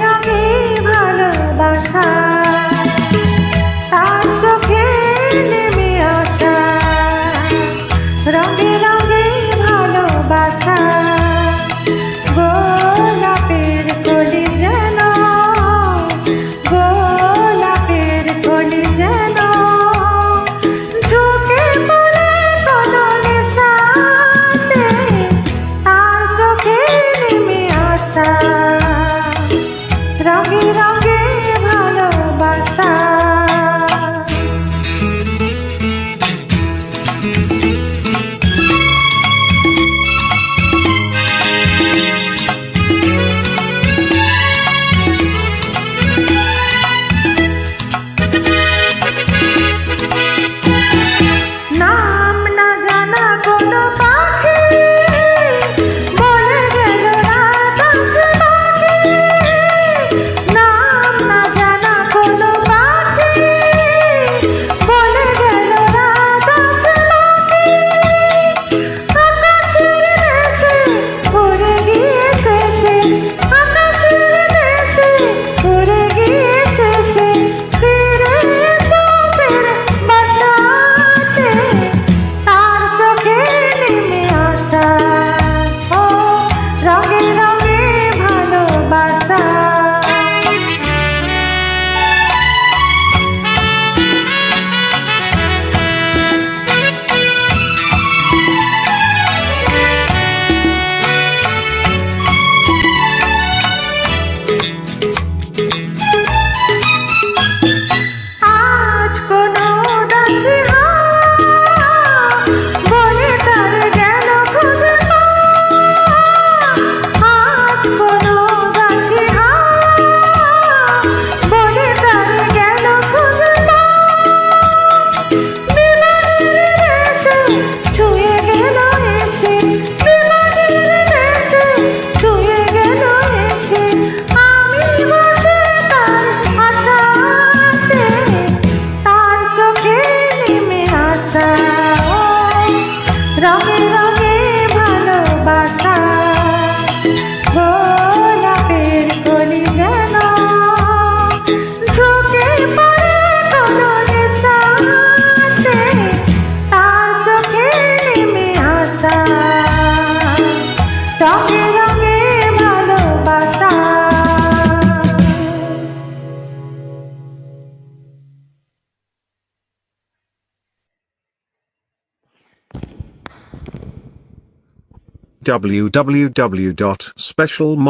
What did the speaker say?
রঙে ভালোবাসা তার চোখে নেমে আসা রঙে রঙে ভালোবাসা গোলাপের কলি যেন গোলাপের কলি যেন ঝুঁকে পড়ে কোনো নেশাতে তার চোখে নেমে আসা রঙে রঙে ভালোবাসা নাম না জানা কোনো পাখি বলে গেল রাত আছে পাখি নাম না জানা কোনো পাখি বলে গেল রাত আছে পাখি আকাশের দেশে উড়ে গিয়েছে আকাশের দেশে উড়ে গিয়েছে ফিরে এসো ফিরে বাসাতে তার চোখে নেমে আসা ও রঙে রঙে ভালোবাসা আজ কোনো দাসী বলে তার গেল খুঁজে আজ কোনো দাসী বলে তার গেল খুঁজে বিমানের দেশে ছুঁয়ে গেল এসে বিমানের দেশে ছুঁয়ে গেল এসে আমি বসে তার আশাতে তার চোখে নেমে আসা রঙে রঙে ভালোবাসা গোলাপের কলি যেন ঝুঁকে পড়ে কোনো নেশাতে তার চোখে নেমে আসা রঙে রঙে ভালোবাসা www.specialmob